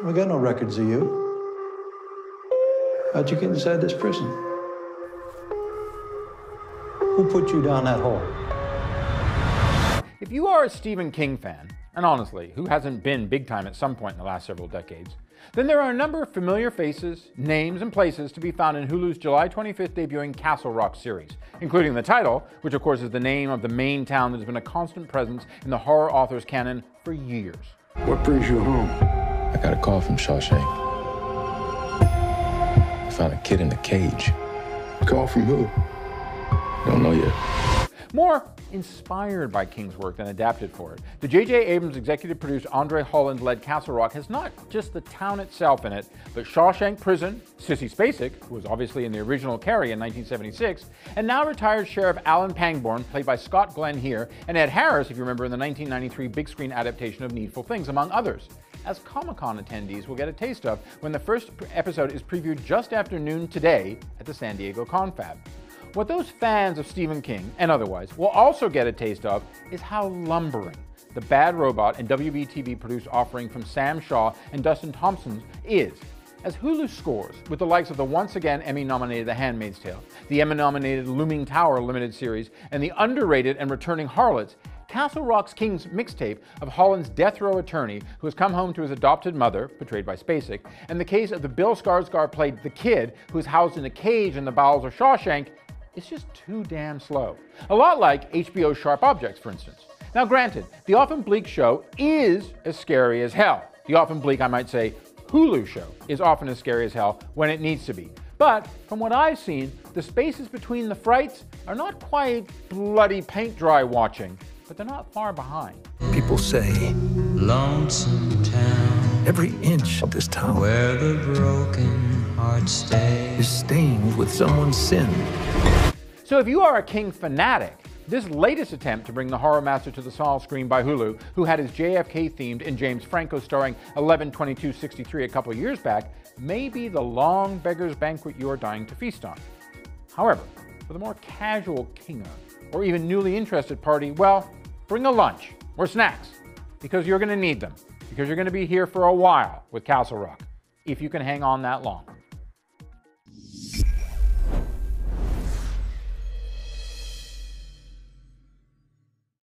We got no records of you. How'd you get inside this prison? Who put you down that hole? If you are a Stephen King fan, and honestly, who hasn't been big time at some point in the last several decades, then there are a number of familiar faces, names, and places to be found in Hulu's July 25th debuting Castle Rock series, including the title, which of course is the name of the main town that has been a constant presence in the horror author's canon for years. What brings you home? I got a call from Shawshank. I found a kid in a cage. Call from who? Don't know yet. More inspired by King's work than adapted for it, the J.J. Abrams executive-produced Andre Holland-led Castle Rock has not just the town itself in it, but Shawshank Prison, Sissy Spacek, who was obviously in the original Carrie in 1976, and now retired Sheriff Alan Pangborn, played by Scott Glenn here, and Ed Harris, if you remember, in the 1993 big-screen adaptation of Needful Things, among others, as Comic-Con attendees will get a taste of when the first episode is previewed just after noon today at the San Diego Confab. What those fans of Stephen King, and otherwise, will also get a taste of is how lumbering the Bad Robot and WB-TV produced offering from Sam Shaw and Dustin Thompson is, as Hulu scores with the likes of the once again Emmy-nominated The Handmaid's Tale, the Emmy-nominated Looming Tower limited series, and the underrated and returning Harlots. Castle Rock's King's mixtape of Holland's death row attorney who has come home to his adopted mother, portrayed by Spacek, and the case of the Bill Skarsgård played The Kid, who is housed in a cage in the bowels of Shawshank, it's just too damn slow. A lot like HBO's Sharp Objects, for instance. Now granted, the often bleak show is as scary as hell. The often bleak, I might say, Hulu show is often as scary as hell when it needs to be. But from what I've seen, the spaces between the frights are not quite bloody paint dry watching, but they're not far behind. People say, Lonesome town, every inch of this town where the broken heart stays, is stained with someone's sin. So if you are a King fanatic, this latest attempt to bring the horror master to the small screen by Hulu, who had his JFK themed and James Franco starring 11/22/63 a couple years back, may be the long beggar's banquet you are dying to feast on. However, for the more casual Kinger, or even newly interested party, well, bring a lunch or snacks, because you're going to need them, because you're going to be here for a while with Castle Rock, if you can hang on that long.